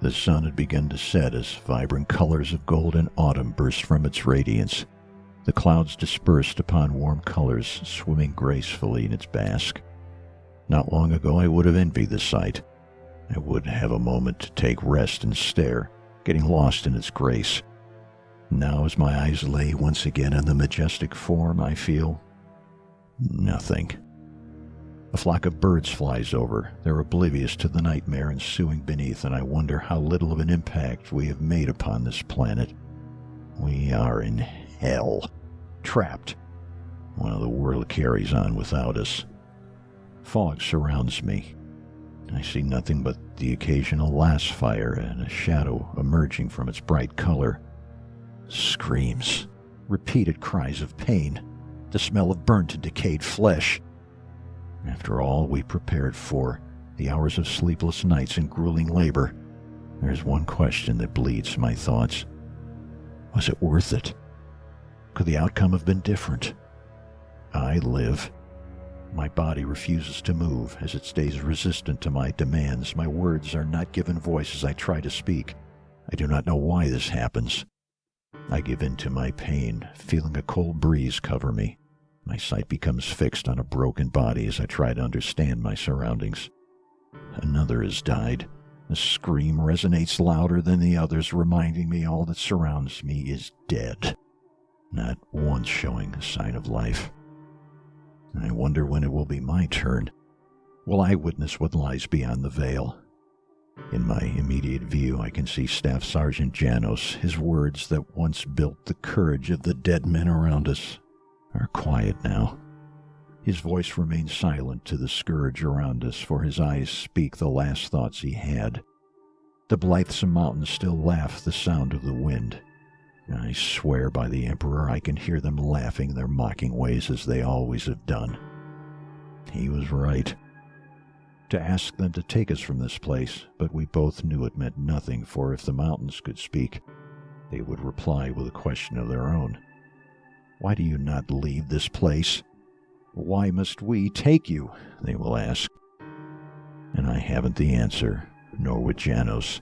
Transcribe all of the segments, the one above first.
The sun had begun to set as vibrant colors of golden autumn burst from its radiance. The clouds dispersed upon warm colors, swimming gracefully in its bask. Not long ago I would have envied the sight. I would have a moment to take rest and stare, getting lost in its grace. Now as my eyes lay once again on the majestic form, I feel nothing. A flock of birds flies over. They're oblivious to the nightmare ensuing beneath, and I wonder how little of an impact we have made upon this planet. We are in hell, trapped, while the world carries on without us. Fog surrounds me. I see nothing but the occasional last fire and a shadow emerging from its bright color. Screams, repeated cries of pain, the smell of burnt and decayed flesh. After all we prepared for, the hours of sleepless nights and grueling labor, there's one question that bleeds my thoughts. Was it worth it? Could the outcome have been different? I live. My body refuses to move as it stays resistant to my demands. My words are not given voice as I try to speak. I do not know why this happens. I give in to my pain, feeling a cold breeze cover me. My sight becomes fixed on a broken body as I try to understand my surroundings. Another has died. The scream resonates louder than the others, reminding me all that surrounds me is dead, not once showing a sign of life. I wonder when it will be my turn. Will I witness what lies beyond the veil? In my immediate view, I can see Staff Sergeant Janos. His words that once built the courage of the dead men around us are quiet now. His voice remains silent to the scourge around us, for his eyes speak the last thoughts he had. The blithesome mountains still laugh the sound of the wind. I swear by the Emperor I can hear them laughing their mocking ways as they always have done. He was right. To ask them to take us from this place, but we both knew it meant nothing, for if the mountains could speak, they would reply with a question of their own. Why do you not leave this place? Why must we take you? They will ask. And I haven't the answer, nor would Janos.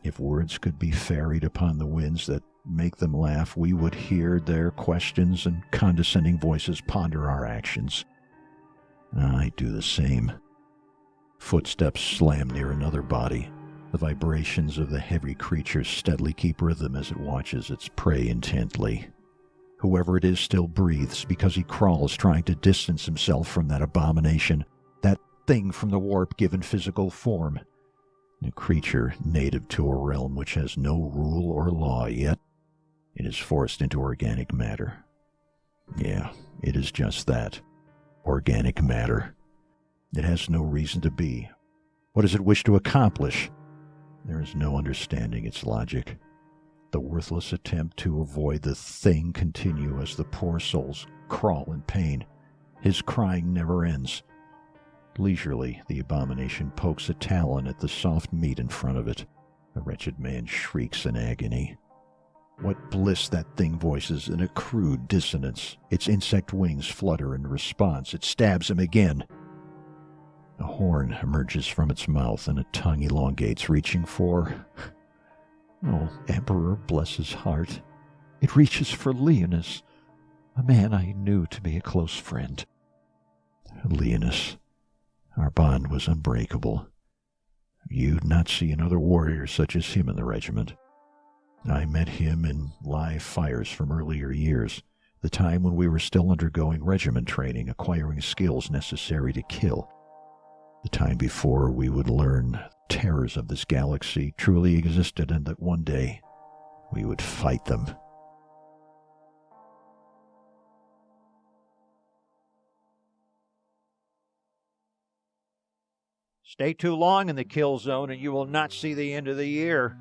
If words could be ferried upon the winds that make them laugh, we would hear their questions and condescending voices ponder our actions. I do the same. Footsteps slam near another body. The vibrations of the heavy creature steadily keep rhythm as it watches its prey intently. Whoever it is still breathes because he crawls, trying to distance himself from that abomination, that thing from the warp-given physical form. A creature native to a realm which has no rule or law, yet it is forced into organic matter. Yeah, it is just that. Organic matter. It has no reason to be. What does it wish to accomplish? There is no understanding its logic. The worthless attempt to avoid the thing continue as the poor souls crawl in pain. His crying never ends. Leisurely, the abomination pokes a talon at the soft meat in front of it. The wretched man shrieks in agony. What bliss that thing voices in a crude dissonance. Its insect wings flutter in response. It stabs him again. A horn emerges from its mouth and a tongue elongates, reaching for... Oh, Emperor, bless his heart. It reaches for Leonis, a man I knew to be a close friend. Leonis. Our bond was unbreakable. You'd not see another warrior such as him in the regiment. I met him in live fires from earlier years, the time when we were still undergoing regiment training, acquiring skills necessary to kill. The time before we would learn terrors of this galaxy truly existed and that one day we would fight them. Stay too long in the kill zone and you will not see the end of the year,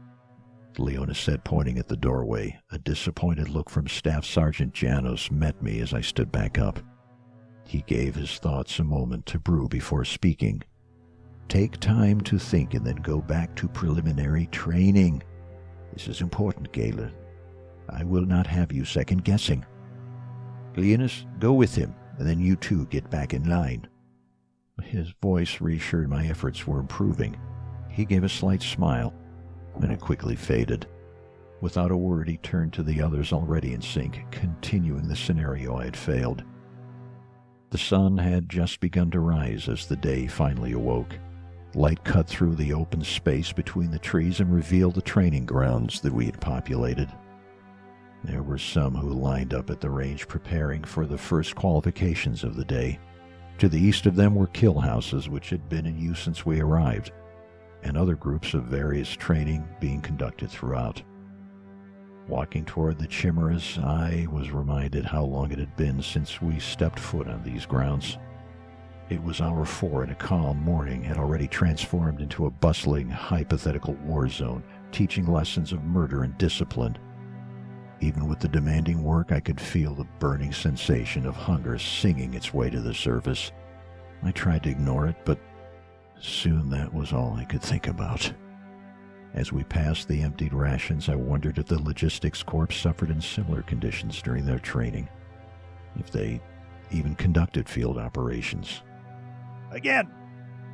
Leonis said, pointing at the doorway. A disappointed look from Staff Sergeant Janos met me as I stood back up. He gave his thoughts a moment to brew before speaking. Take time to think and then go back to preliminary training. This is important, Galen. I will not have you second-guessing. Leonis, go with him, and then you two get back in line. His voice reassured my efforts were improving. He gave a slight smile. and it quickly faded. Without a word, he turned to the others already in sync, continuing the scenario I had failed. The sun had just begun to rise as the day finally awoke. Light cut through the open space between the trees and revealed the training grounds that we had populated. There were some who lined up at the range preparing for the first qualifications of the day. To the east of them were kill houses, which had been in use since we arrived, and other groups of various training being conducted throughout. Walking toward the chimeras, I was reminded how long it had been since we stepped foot on these grounds. It was hour 4, and a calm morning had already transformed into a bustling, hypothetical war zone, teaching lessons of murder and discipline. Even with the demanding work, I could feel the burning sensation of hunger singing its way to the surface. I tried to ignore it, but soon that was all I could think about. As we passed the emptied rations, I wondered if the logistics corps suffered in similar conditions during their training, if they even conducted field operations. Again,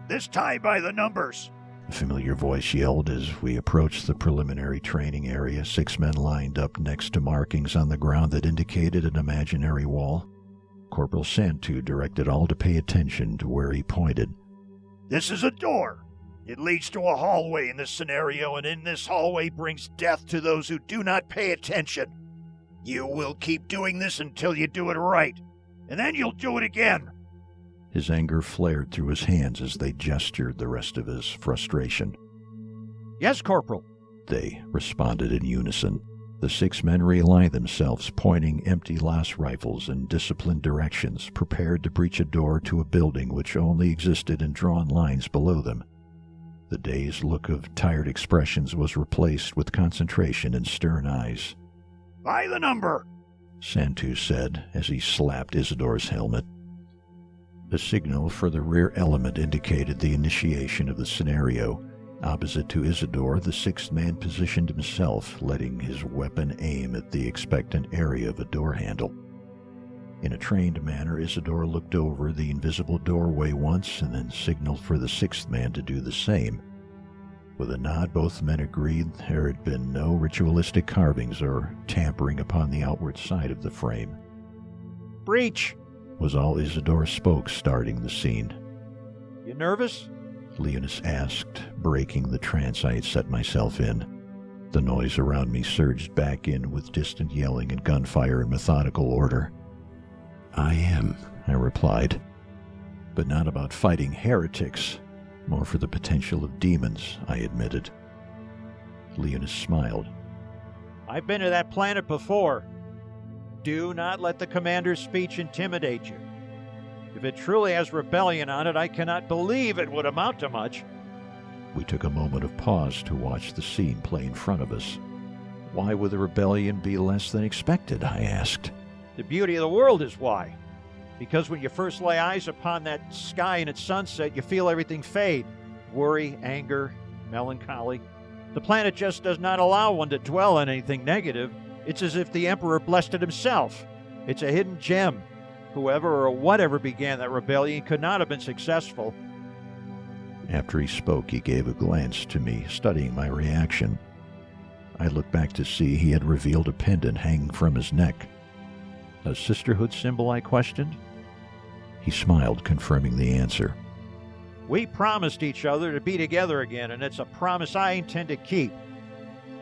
this time by the numbers. A familiar voice yelled as we approached the preliminary training area. 6 men lined up next to markings on the ground that indicated an imaginary wall. Corporal Santu directed all to pay attention to where he pointed. This is a door. It leads to a hallway in this scenario, and in this hallway brings death to those who do not pay attention. You will keep doing this until you do it right, and then you'll do it again. His anger flared through his hands as they gestured the rest of his frustration. Yes, Corporal, they responded in unison. The 6 men realigned themselves, pointing empty las rifles in disciplined directions, prepared to breach a door to a building which only existed in drawn lines below them. The dazed look of tired expressions was replaced with concentration and stern eyes. By the number, Santu said as he slapped Isidore's helmet. The signal for the rear element indicated the initiation of the scenario. Opposite to Isidore, the 6th man positioned himself, letting his weapon aim at the expectant area of a door handle. In a trained manner, Isidore looked over the invisible doorway once and then signaled for the 6th man to do the same. With a nod, both men agreed there had been no ritualistic carvings or tampering upon the outward side of the frame. Breach, was all Isidore spoke, starting the scene. You nervous? Leonis asked, breaking the trance I had set myself in. The noise around me surged back in with distant yelling and gunfire in methodical order. I am, I replied. But not about fighting heretics. More for the potential of demons, I admitted. Leonis smiled. I've been to that planet before. Do not let the commander's speech intimidate you. If it truly has rebellion on it, I cannot believe it would amount to much. We took a moment of pause to watch the scene play in front of us. Why would the rebellion be less than expected? I asked. The beauty of the world is why. Because when you first lay eyes upon that sky in its sunset, you feel everything fade. Worry, anger, melancholy. The planet just does not allow one to dwell on anything negative. It's as if the Emperor blessed it himself. It's a hidden gem. Whoever or whatever began that rebellion could not have been successful. After he spoke, he gave a glance to me, studying my reaction. I looked back to see he had revealed a pendant hanging from his neck. A sisterhood symbol, I questioned. He smiled, confirming the answer. We promised each other to be together again, and it's a promise I intend to keep.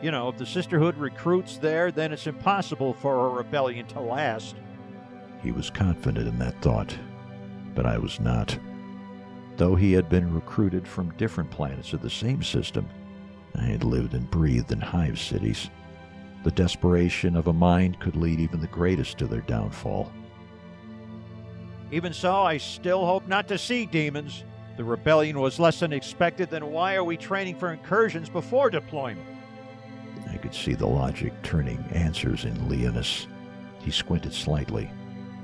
You know, if the sisterhood recruits there, then it's impossible for a rebellion to last. He was confident in that thought, but I was not. Though he had been recruited from different planets of the same system, I had lived and breathed in hive cities. The desperation of a mind could lead even the greatest to their downfall. Even so, I still hope not to see demons. The rebellion was less than expected, then why are we training for incursions before deployment? I could see the logic turning answers in Leonis. He squinted slightly.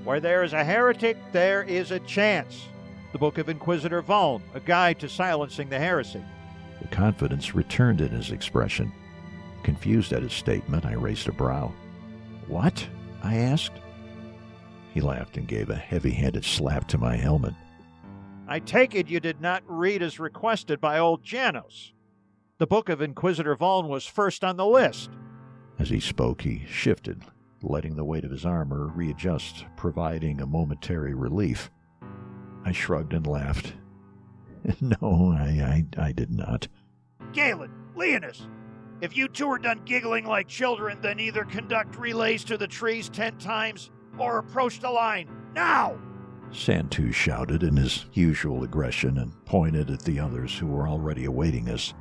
Where there is a heretic, there is a chance. The Book of Inquisitor Vuln, a guide to silencing the heresy. The confidence returned in his expression. Confused at his statement, I raised a brow. What? I asked. He laughed and gave a heavy-handed slap to my helmet. I take it you did not read as requested by old Janos. The book of Inquisitor Vaughn was first on the list. As he spoke, he shifted, letting the weight of his armor readjust, providing a momentary relief. I shrugged and laughed. No, I did not. Galen, Leonis, if you two are done giggling like children, then either conduct relays to the trees 10 times or approach the line, now! Santu shouted in his usual aggression and pointed at the others who were already awaiting us.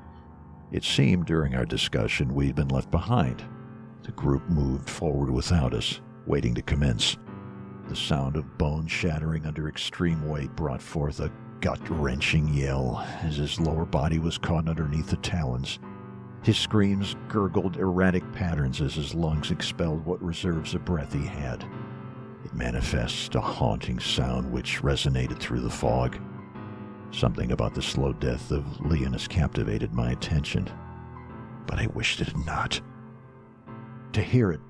It seemed during our discussion we'd been left behind. The group moved forward without us, waiting to commence. The sound of bones shattering under extreme weight brought forth a gut-wrenching yell as his lower body was caught underneath the talons. His screams gurgled erratic patterns as his lungs expelled what reserves of breath he had. It manifests a haunting sound which resonated through the fog. Something about the slow death of Leonis captivated my attention, but I wished it had not. To hear it,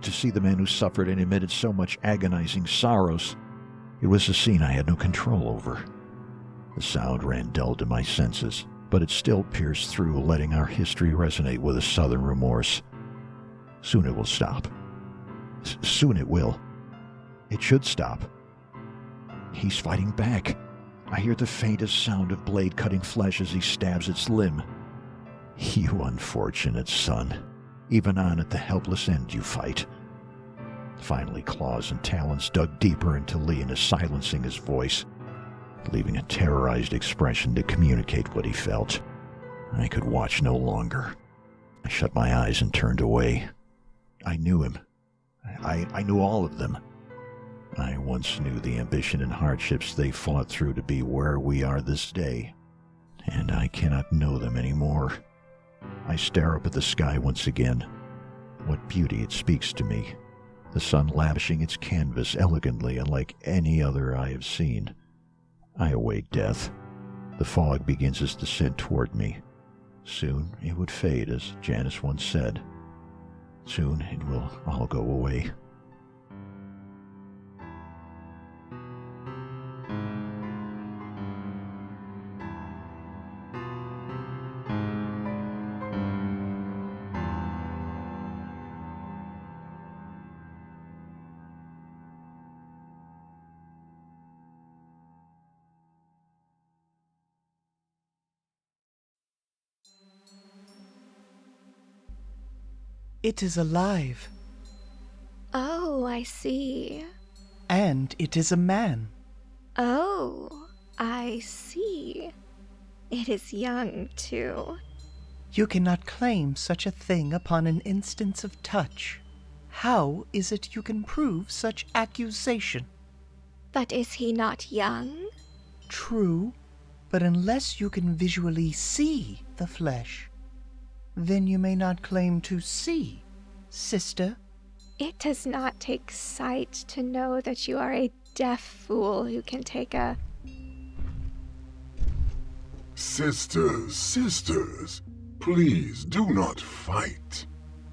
to see the man who suffered and emitted so much agonizing sorrows, it was a scene I had no control over. The sound ran dull to my senses, but it still pierced through, letting our history resonate with a southern remorse. Soon it will stop. Soon it will. It should stop. He's fighting back. I hear the faintest sound of blade cutting flesh as he stabs its limb. You unfortunate son. Even on at the helpless end you fight. Finally, claws and talons dug deeper into Leonis, silencing his voice, leaving a terrorized expression to communicate what he felt. I could watch no longer. I shut my eyes and turned away. I knew him. I knew all of them. I once knew the ambition and hardships they fought through to be where we are this day, and I cannot know them anymore. I stare up at the sky once again. What beauty it speaks to me. The sun lavishing its canvas elegantly unlike any other I have seen. I await death. The fog begins its descent toward me. Soon it would fade, as Janice once said. Soon it will all go away. It is alive. Oh, I see. And it is a man. Oh, I see. It is young, too. You cannot claim such a thing upon an instance of touch. How is it you can prove such accusation? But is he not young? True, but unless you can visually see the flesh, then you may not claim to see, sister. It does not take sight to know that you are a deaf fool who can take a... Sisters, please do not fight.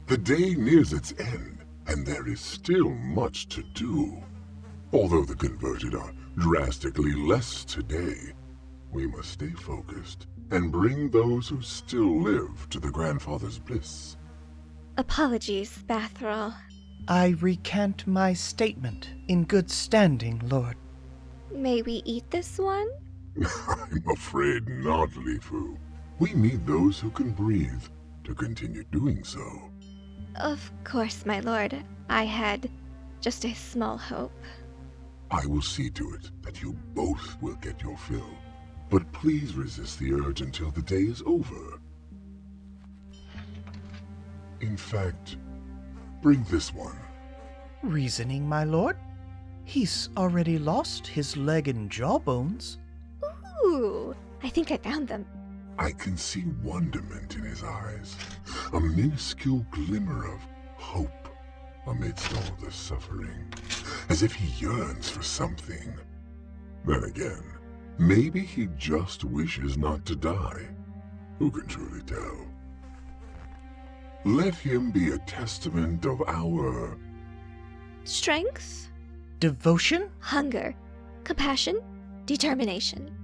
The day nears its end, and there is still much to do. Although the converted are drastically less today, we must stay focused and bring those who still live to the grandfather's bliss. Apologies, Bathrol. I recant my statement in good standing, Lord. May we eat this one? I'm afraid not, Lifu. We need those who can breathe to continue doing so. Of course, my lord. I had just a small hope. I will see to it that you both will get your fill. But please resist the urge until the day is over. In fact, bring this one. Reasoning, my lord? He's already lost his leg and jawbones. Ooh, I think I found them. I can see wonderment in his eyes, a minuscule glimmer of hope amidst all the suffering, as if he yearns for something. Then again, maybe he just wishes not to die. Who can truly tell? Let him be a testament of our... Strength? Devotion? Hunger. Compassion. Determination.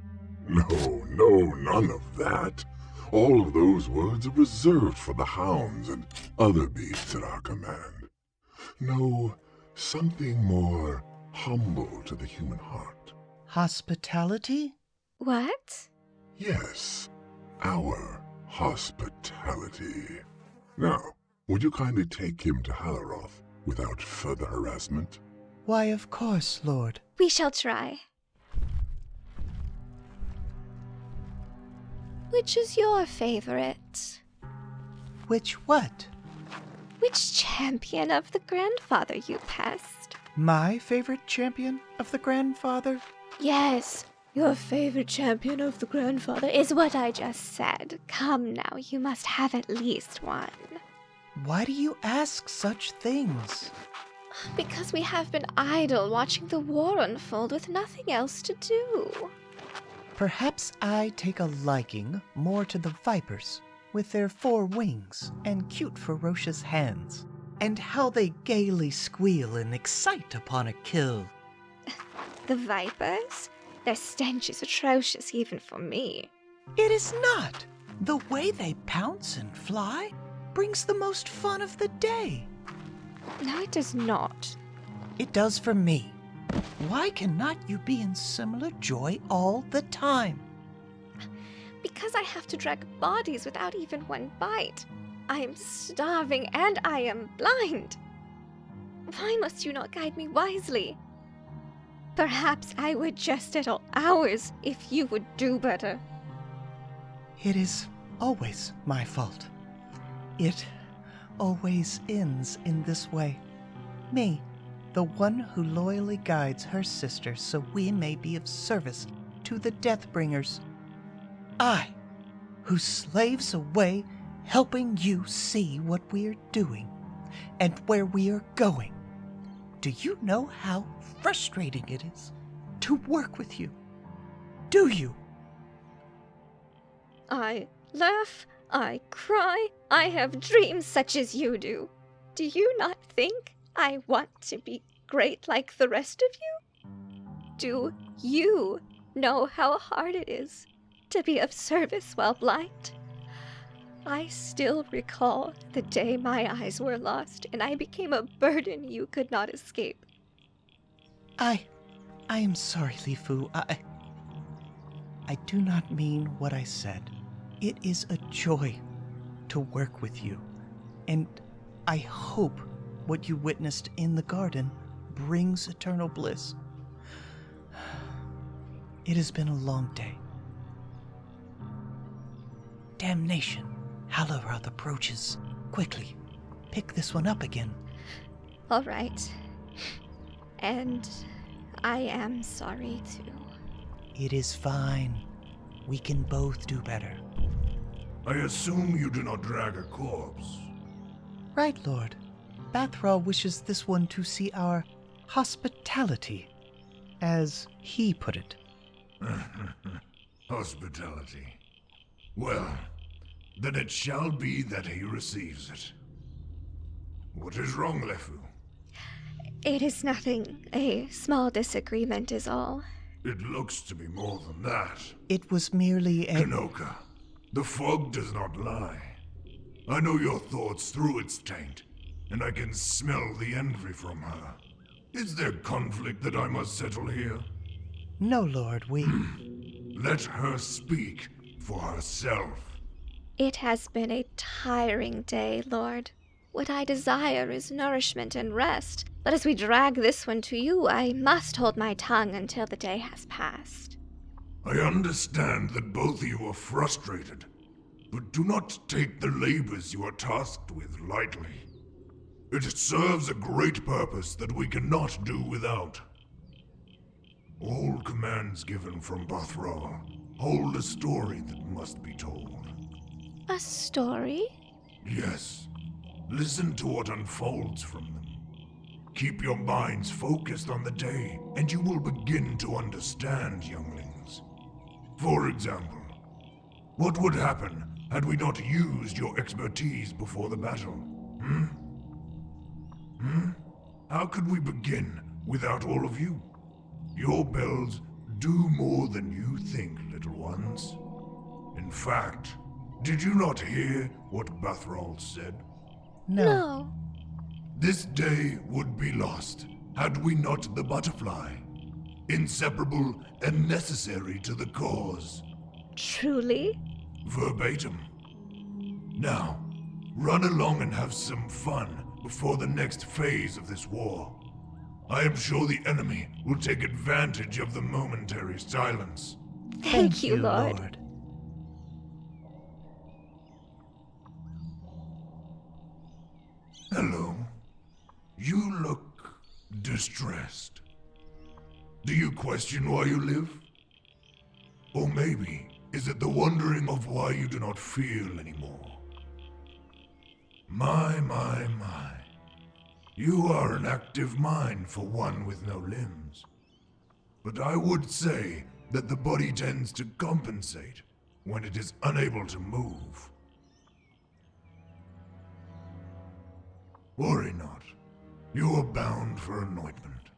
No, none of that. All of those words are reserved for the hounds and other beasts at our command. No, something more humble to the human heart. Hospitality? What? Yes, our hospitality. Now, would you kindly take him to Halaroth without further harassment? Why, of course, Lord. We shall try. Which is your favorite? Which what? Which champion of the grandfather you passed? My favorite champion of the grandfather? Yes, your favorite champion of the grandfather is what I just said. Come now, you must have at least one. Why do you ask such things? Because we have been idle watching the war unfold with nothing else to do. Perhaps I take a liking more to the vipers, with their 4 wings and cute ferocious hands, and how they gaily squeal and excite upon a kill. The vipers? Their stench is atrocious even for me. It is not. The way they pounce and fly brings the most fun of the day. No, it does not. It does for me. Why cannot you be in similar joy all the time? Because I have to drag bodies without even one bite. I am starving and I am blind. Why must you not guide me wisely? Perhaps I would just at all hours if you would do better. It is always my fault. It always ends in this way. Me, the one who loyally guides her sister so we may be of service to the Deathbringers. I, who slaves away helping you see what we're doing and where we are going. Do you know how frustrating it is to work with you? Do you? I laugh, I cry, I have dreams such as you do. Do you not think I want to be great like the rest of you? Do you know how hard it is to be of service while blind? I still recall the day my eyes were lost and I became a burden you could not escape. I am sorry, Lifu. I do not mean what I said. It is a joy to work with you, and I hope what you witnessed in the garden brings eternal bliss. It has been a long day. Damnation! Halaroth approaches. Quickly, pick this one up again. All right. And I am sorry too. It is fine. We can both do better. I assume you do not drag a corpse. Right, Lord. Bathral wishes this one to see our hospitality, as he put it. Hospitality. Well, then it shall be that he receives it. What is wrong, Lefu? It is nothing. A small disagreement is all. It looks to be more than that. It was merely a... Kanoka, the fog does not lie. I know your thoughts through its taint, and I can smell the envy from her. Is there conflict that I must settle here? No, Lord, we... Let her speak for herself. It has been a tiring day, Lord. What I desire is nourishment and rest, but as we drag this one to you, I must hold my tongue until the day has passed. I understand that both of you are frustrated, but do not take the labors you are tasked with lightly. It serves a great purpose that we cannot do without. All commands given from Bathral hold a story that must be told. A story? Yes. Listen to what unfolds from them. Keep your minds focused on the day, and you will begin to understand, younglings. For example, what would happen had we not used your expertise before the battle? How could we begin without all of you? Your bells do more than you think, little ones. In fact, Did you not hear what Bathrald said? No. This day would be lost had we not the butterfly, inseparable and necessary to the cause. Truly? Verbatim. Now, run along and have some fun before the next phase of this war. I am sure the enemy will take advantage of the momentary silence. Thank you, Lord. Hello. You look distressed. Do you question why you live? Or maybe is it the wondering of why you do not feel anymore? My. You are an active mind for one with no limbs. But I would say that the body tends to compensate when it is unable to move. Worry not. You are bound for anointment.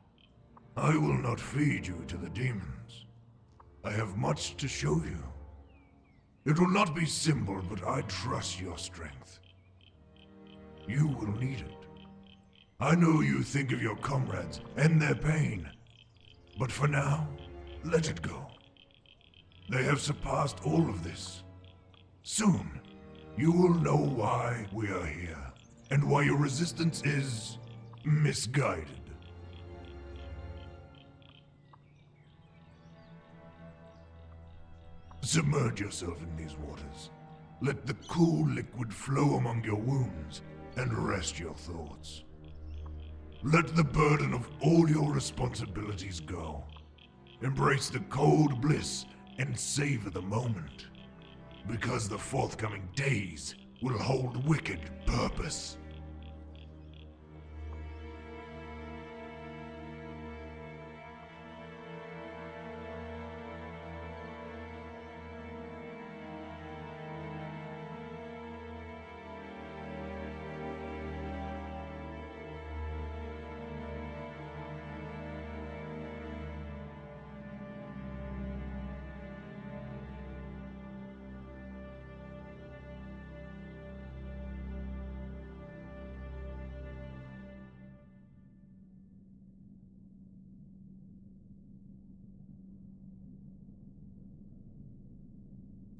I will not feed you to the demons. I have much to show you. It will not be simple, but I trust your strength. You will need it. I know you think of your comrades and their pain, but for now, let it go. They have surpassed all of this. Soon, you will know why we are here, and why your resistance is misguided. Submerge yourself in these waters. Let the cool liquid flow among your wounds and rest your thoughts. Let the burden of all your responsibilities go. Embrace the cold bliss and savor the moment. Because the forthcoming days will hold wicked purpose.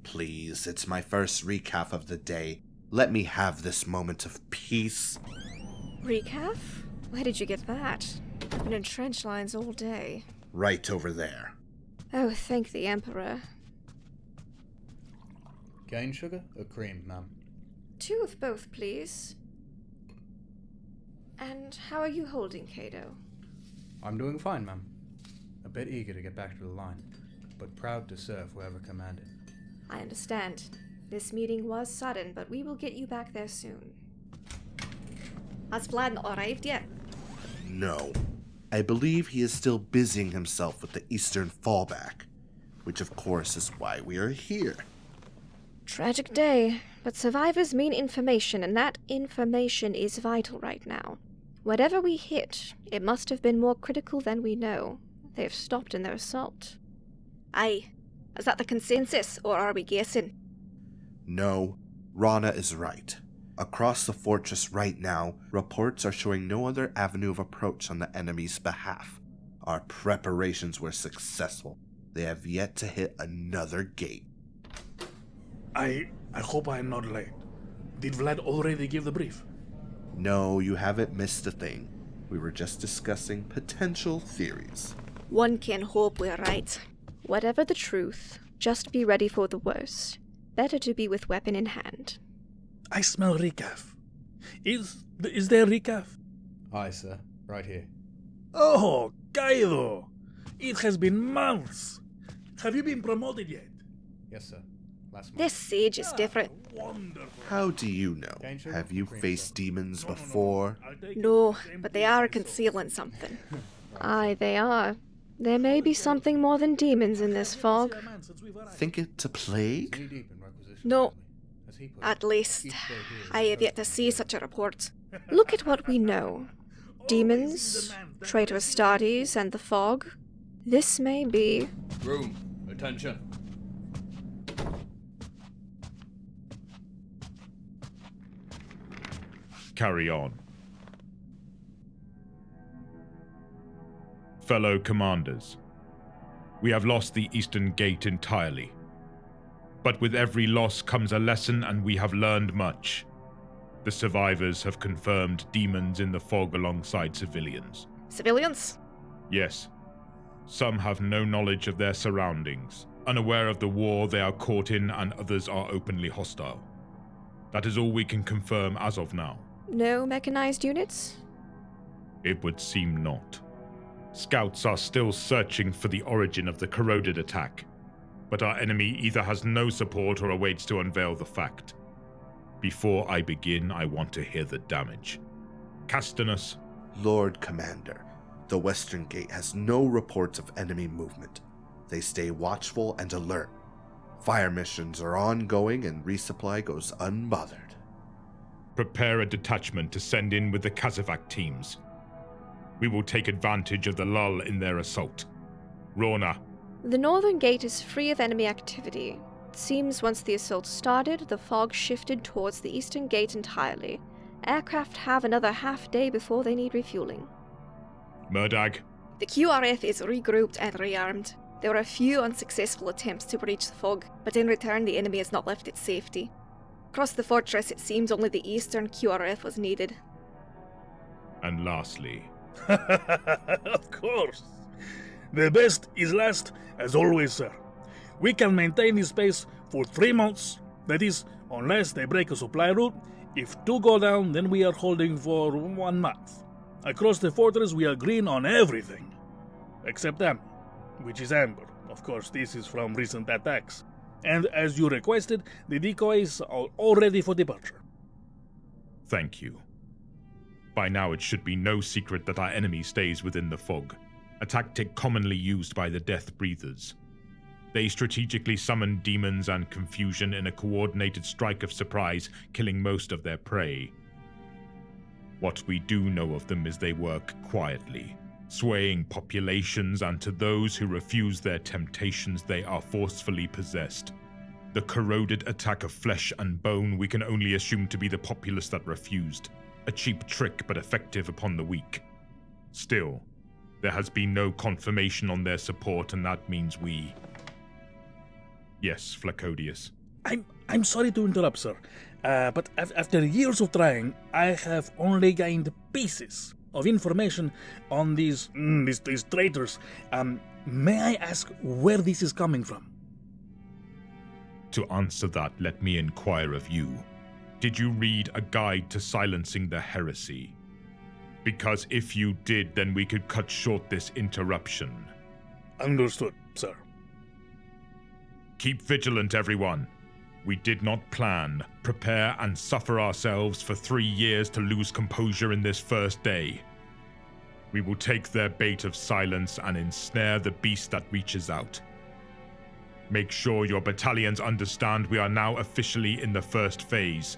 Please, it's my first recap of the day. Let me have this moment of peace. Recaf? Where did you get that? I've been in trench lines all day. Right over there. Oh, thank the Emperor. Cane sugar or cream, ma'am? 2 of both, please. And how are you holding, Cato? I'm doing fine, ma'am. A bit eager to get back to the line, but proud to serve whoever commanded. I understand. This meeting was sudden, but we will get you back there soon. Has Vlad not arrived yet? No. I believe he is still busying himself with the Eastern fallback, which of course is why we are here. Tragic day, but survivors mean information, and that information is vital right now. Whatever we hit, it must have been more critical than we know. They have stopped in their assault. Aye. Is that the consensus, or are we guessing? No, Rana is right. Across the fortress right now, reports are showing no other avenue of approach on the enemy's behalf. Our preparations were successful. They have yet to hit another gate. I hope I am not late. Did Vlad already give the brief? No, you haven't missed a thing. We were just discussing potential theories. One can hope we're right. Whatever the truth, just be ready for the worst. Better to be with weapon in hand. I smell recaf. Is there recaf? Aye, sir. Right here. Oh, Kaido! It has been months. Have you been promoted yet? Yes, sir. Last month. This sage is different. Wonderful. How do you know? Have you faced demons before? No, but they are concealing something. Aye, they are. There may be something more than demons in this fog. Think it's a plague? Knee-deep in requisitions, No. as he put it. At least, Each day here is I have yet to see such a report. Look at what we know. Demons, traitor Astartes, and the fog. This may be... Room. Attention. carry on. Fellow commanders, we have lost the Eastern Gate entirely. But with every loss comes a lesson, and we have learned much. The survivors have confirmed demons in the fog alongside civilians. Civilians? Yes. Some have no knowledge of their surroundings, unaware of the war they are caught in, and others are openly hostile. That is all we can confirm as of now. No mechanized units? It would seem not. Scouts are still searching for the origin of the corroded attack, but our enemy either has no support or awaits to unveil the fact. Before I begin, I want to hear the damage. Castanus? Lord Commander, the Western Gate has no reports of enemy movement. They stay watchful and alert. Fire missions are ongoing and resupply goes unbothered. Prepare a detachment to send in with the Kazavak teams. We will take advantage of the lull in their assault. Rona. The northern gate is free of enemy activity. It seems once the assault started, the fog shifted towards the eastern gate entirely. Aircraft have another half day before they need refueling. Murdag. The QRF is regrouped and rearmed. There were a few unsuccessful attempts to breach the fog, but in return the enemy has not left its safety. Across the fortress, it seems only the eastern QRF was needed. And lastly... Of course. The best is last, as always, sir. We can maintain this base for 3 months. That is, unless they break a supply route. If 2 go down, then we are holding for 1 month. Across the fortress, we are green on everything. Except ammo, which is amber. Of course, this is from recent attacks. And as you requested, the decoys are all ready for departure. Thank you. By now it should be no secret that our enemy stays within the fog, a tactic commonly used by the Death Breathers. They strategically summon demons and confusion in a coordinated strike of surprise, killing most of their prey. What we do know of them is they work quietly, swaying populations, and to those who refuse their temptations, they are forcefully possessed. The corroded attack of flesh and bone we can only assume to be the populace that refused. A cheap trick, but effective upon the weak. Still, there has been no confirmation on their support, and that means we... Yes, Flacodius. I'm sorry to interrupt, sir, but after years of trying, I have only gained pieces of information on these traitors. May I ask where this is coming from? To answer that, let me inquire of you. Did you read A Guide to Silencing the Heresy? Because if you did, then we could cut short this interruption. Understood, sir. Keep vigilant, everyone. We did not plan, prepare, and suffer ourselves for 3 years to lose composure in this first day. We will take their bait of silence and ensnare the beast that reaches out. Make sure your battalions understand we are now officially in the first phase.